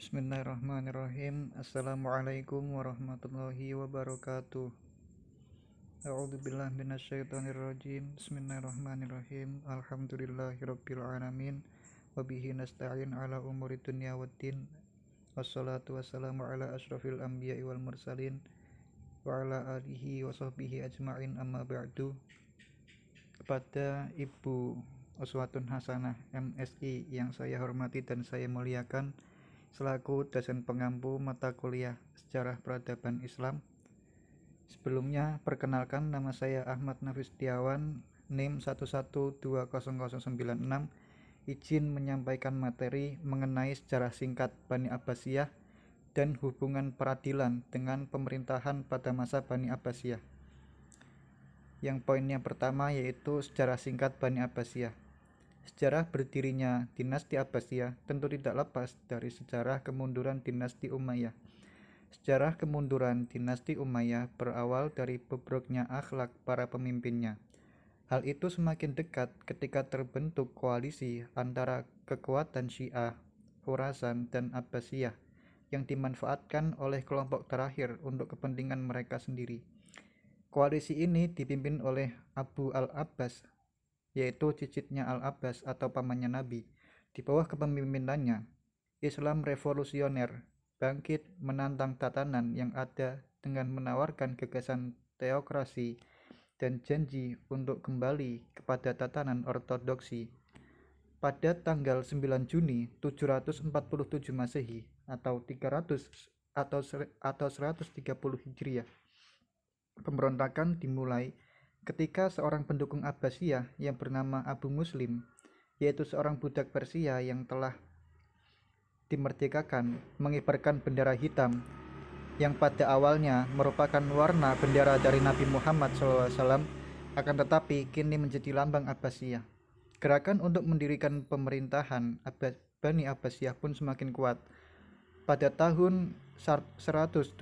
Bismillahirrahmanirrahim. Assalamualaikum warahmatullahi wabarakatuh. A'udzubillahi minasyaitonirrajim. Bismillahirrahmanirrahim. Alhamdulillahirabbil alamin. Wabihi nasta'in ala umuri dunya waddin. Wassalatu wassalamu ala asyrafil anbiya'i wal mursalin wa ala alihi wa sahbihi ajma'in, amma ba'du. Kepada Ibu Uswatun Hasanah MSI yang saya hormati dan saya muliakan, selaku dosen pengampu mata kuliah Sejarah Peradaban Islam. Sebelumnya, perkenalkan, nama saya Ahmad Nafis Setiawan, NIM 1120096, izin menyampaikan materi mengenai sejarah singkat Bani Abbasiyah dan hubungan peradilan dengan pemerintahan pada masa Bani Abbasiyah. Yang poinnya pertama yaitu sejarah singkat Bani Abbasiyah. Sejarah berdirinya dinasti Abbasiyah tentu tidak lepas dari sejarah kemunduran dinasti Umayyah. Sejarah kemunduran dinasti Umayyah berawal dari bobroknya akhlak para pemimpinnya. Hal itu semakin dekat ketika terbentuk koalisi antara kekuatan Syiah, Khurasan, dan Abbasiyah yang dimanfaatkan oleh kelompok terakhir untuk kepentingan mereka sendiri. Koalisi ini dipimpin oleh Abu al-Abbas, yaitu cicitnya Al-Abbas atau pamannya Nabi. Di bawah kepemimpinannya, Islam revolusioner bangkit menantang tatanan yang ada dengan menawarkan gagasan teokrasi dan janji untuk kembali kepada tatanan ortodoksi. Pada tanggal 9 Juni 747 Masehi atau 300 atau 130 Hijriah, pemberontakan dimulai ketika seorang pendukung Abbasiyah yang bernama Abu Muslim, yaitu seorang budak Persia yang telah dimerdekakan, mengibarkan bendera hitam yang pada awalnya merupakan warna bendera dari Nabi Muhammad SAW, akan tetapi kini menjadi lambang Abbasiyah. Gerakan untuk mendirikan pemerintahan Bani Abbasiyah pun semakin kuat. Pada tahun 129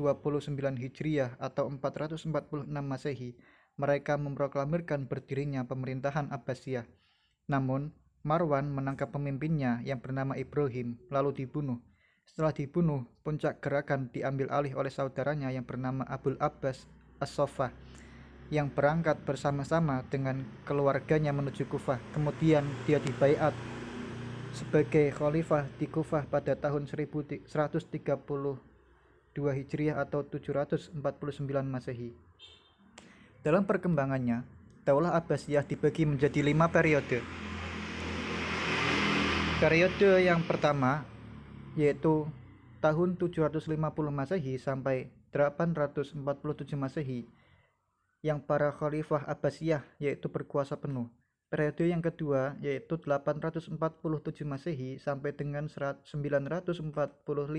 Hijriah atau 446 Masehi, mereka memproklamirkan berdirinya pemerintahan Abbasiyah. Namun, Marwan menangkap pemimpinnya yang bernama Ibrahim, lalu dibunuh. Setelah dibunuh, puncak gerakan diambil alih oleh saudaranya yang bernama Abul Abbas As-Soffah, yang berangkat bersama-sama dengan keluarganya menuju Kufah. Kemudian dia dibaiat sebagai khalifah di Kufah pada tahun 1132 Hijriah atau 749 Masehi. Dalam perkembangannya, Daulah Abbasiyah dibagi menjadi 5 periode. Periode yang pertama yaitu tahun 750 Masehi sampai 847 Masehi, yang para khalifah Abbasiyah yaitu berkuasa penuh. Periode yang kedua yaitu 847 Masehi sampai dengan 945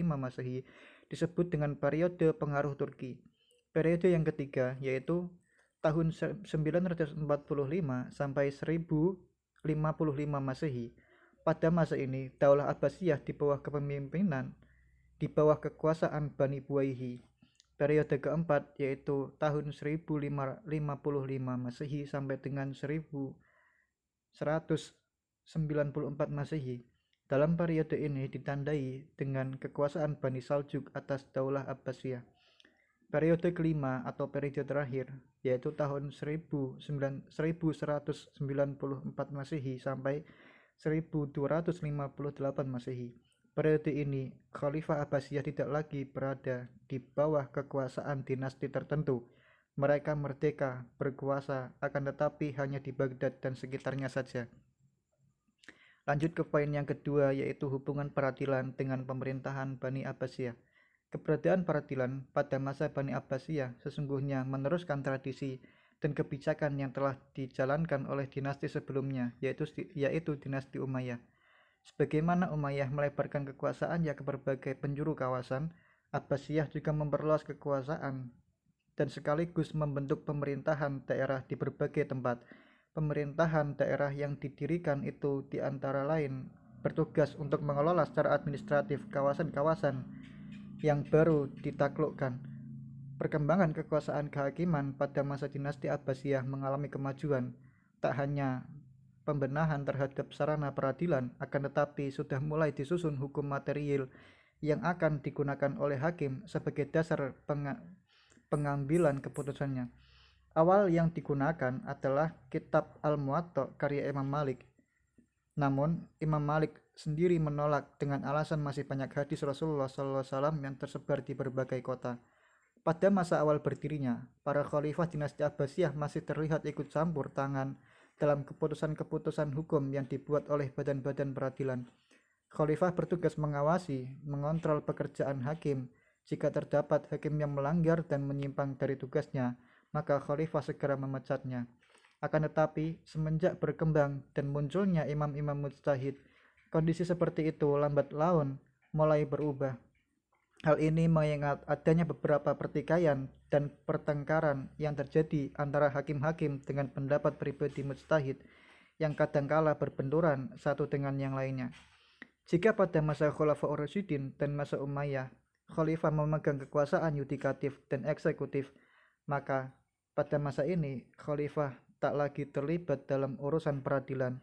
Masehi disebut dengan periode pengaruh Turki. Periode yang ketiga yaitu tahun 945 sampai 1055 Masehi. Pada masa ini, Daulah Abbasiyah di bawah kekuasaan Bani Buwayhi. Periode keempat yaitu tahun 1055 Masehi sampai dengan 1194 Masehi. Dalam periode ini ditandai dengan kekuasaan Bani Saljuk atas Daulah Abbasiyah. Periode kelima atau periode terakhir yaitu tahun 1194 Masehi sampai 1258 Masehi. Periode ini Khalifah Abbasiyah tidak lagi berada di bawah kekuasaan dinasti tertentu. Mereka merdeka berkuasa, akan tetapi hanya di Baghdad dan sekitarnya saja. Lanjut ke poin yang kedua yaitu hubungan peradilan dengan pemerintahan Bani Abbasiyah. Keberadaan peradilan pada masa Bani Abbasiyah sesungguhnya meneruskan tradisi dan kebijakan yang telah dijalankan oleh dinasti sebelumnya, yaitu dinasti Umayyah. Sebagaimana Umayyah melebarkan kekuasaannya ke berbagai penjuru kawasan, Abbasiyah juga memperluas kekuasaan dan sekaligus membentuk pemerintahan daerah di berbagai tempat. Pemerintahan daerah yang didirikan itu diantara lain bertugas untuk mengelola secara administratif kawasan-kawasan yang baru ditaklukkan. Perkembangan kekuasaan kehakiman pada masa dinasti Abbasiyah mengalami kemajuan, tak hanya pembenahan terhadap sarana peradilan, akan tetapi sudah mulai disusun hukum material yang akan digunakan oleh hakim sebagai dasar pengambilan keputusannya. Awal yang digunakan adalah Kitab Al-Muwatta karya Imam Malik. Namun, Imam Malik sendiri menolak dengan alasan masih banyak hadis Rasulullah SAW yang tersebar di berbagai kota. Pada masa awal berdirinya, para khalifah dinasti Abbasiyah masih terlihat ikut campur tangan dalam keputusan-keputusan hukum yang dibuat oleh badan-badan peradilan. Khalifah bertugas mengawasi, mengontrol pekerjaan hakim. Jika terdapat hakim yang melanggar dan menyimpang dari tugasnya, maka khalifah segera memecatnya. Akan tetapi, semenjak berkembang dan munculnya imam-imam mujtahid, kondisi seperti itu lambat laun mulai berubah. Hal ini mengingat adanya beberapa pertikaian dan pertengkaran yang terjadi antara hakim-hakim dengan pendapat pribadi mujtahid yang kadangkala berbenturan satu dengan yang lainnya. Jika pada masa Khulafaur Rasyidin dan masa Umayyah, khalifah memegang kekuasaan yudikatif dan eksekutif, maka pada masa ini khalifah tak lagi terlibat dalam urusan peradilan.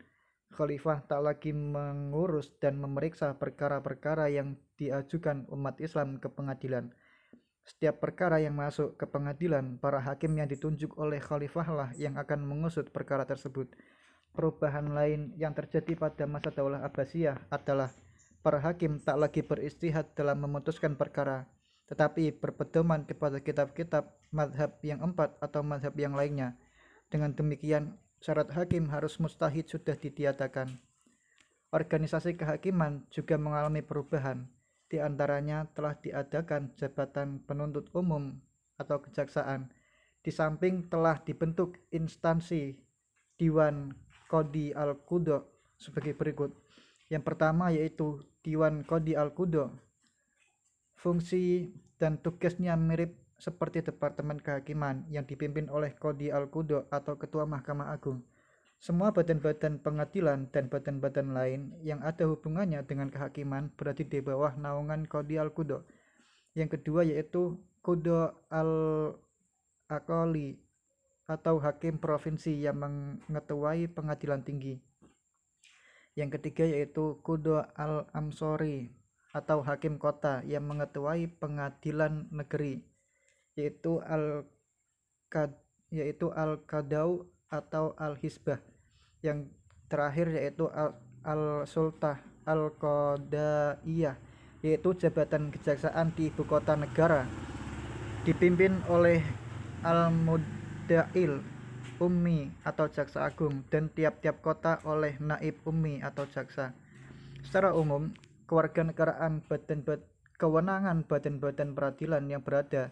Khalifah tak lagi mengurus dan memeriksa perkara-perkara yang diajukan umat Islam ke pengadilan. Setiap perkara yang masuk ke pengadilan, para hakim yang ditunjuk oleh khalifahlah yang akan mengusut perkara tersebut. Perubahan lain yang terjadi pada masa Daulah Abbasiyah adalah para hakim tak lagi beristihad dalam memutuskan perkara, tetapi berpedoman kepada kitab-kitab madhab yang empat atau madhab yang lainnya. Dengan demikian, syarat hakim harus mustahid sudah ditiadakan. Organisasi kehakiman juga mengalami perubahan. Di antaranya telah diadakan jabatan penuntut umum atau kejaksaan. Di samping telah dibentuk instansi Diwan Qadi Al-Qudha sebagai berikut. Yang pertama yaitu Diwan Qadi Al-Qudha. Fungsi dan tugasnya mirip seperti Departemen Kehakiman yang dipimpin oleh Qadi Al-Qudha atau Ketua Mahkamah Agung. Semua badan-badan pengadilan dan badan-badan lain yang ada hubungannya dengan kehakiman berada di bawah naungan Qadi Al-Qudha. Yang kedua yaitu Qudha Al-Aqali atau hakim provinsi yang mengetuai pengadilan tinggi. Yang ketiga yaitu Qudha Al-Amsori atau hakim kota yang mengetuai pengadilan negeri, yaitu Al-Qadau atau Al-Hisbah. Yang terakhir yaitu Al-Sultah Al-Qadaiyah, yaitu jabatan kejaksaan di ibu kota negara, dipimpin oleh Al-Muddail Ummi atau jaksa agung dan tiap-tiap kota oleh naib ummi atau jaksa. Secara umum, kewenangan badan-badan peradilan yang berada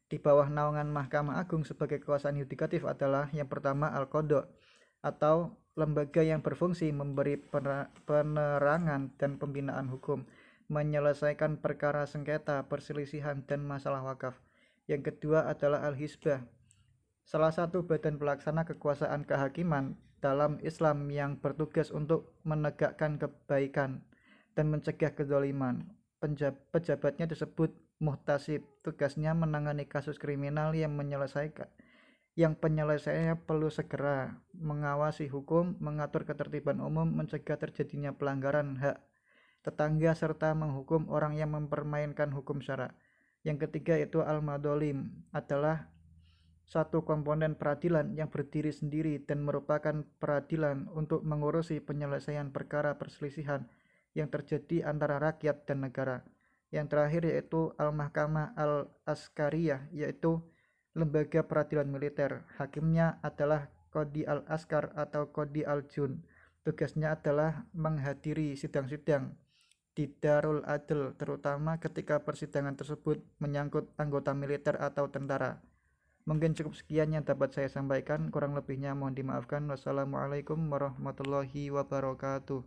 di bawah naungan Mahkamah Agung sebagai kekuasaan yudikatif adalah yang pertama Al-Qadha atau lembaga yang berfungsi memberi penerangan dan pembinaan hukum, menyelesaikan perkara sengketa, perselisihan, dan masalah wakaf. Yang kedua adalah Al-Hisbah, salah satu badan pelaksana kekuasaan kehakiman dalam Islam yang bertugas untuk menegakkan kebaikan dan mencegah kezaliman. Pejabatnya disebut muhtasib. Tugasnya menangani kasus kriminal yang penyelesaiannya perlu segera, mengawasi hukum, mengatur ketertiban umum, mencegah terjadinya pelanggaran hak tetangga, serta menghukum orang yang mempermainkan hukum syara. Yang ketiga itu al-madzalim, adalah satu komponen peradilan yang berdiri sendiri dan merupakan peradilan untuk mengurusi penyelesaian perkara perselisihan yang terjadi antara rakyat dan negara. Yang terakhir yaitu Al-Mahkamah Al-Askariyah, yaitu lembaga peradilan militer. Hakimnya adalah Qadi Al-Askar atau Qadi Al-Jun. Tugasnya adalah menghadiri sidang-sidang di Darul Adl, terutama ketika persidangan tersebut menyangkut anggota militer atau tentara. Mungkin cukup sekian yang dapat saya sampaikan, kurang lebihnya mohon dimaafkan. Wassalamualaikum warahmatullahi wabarakatuh.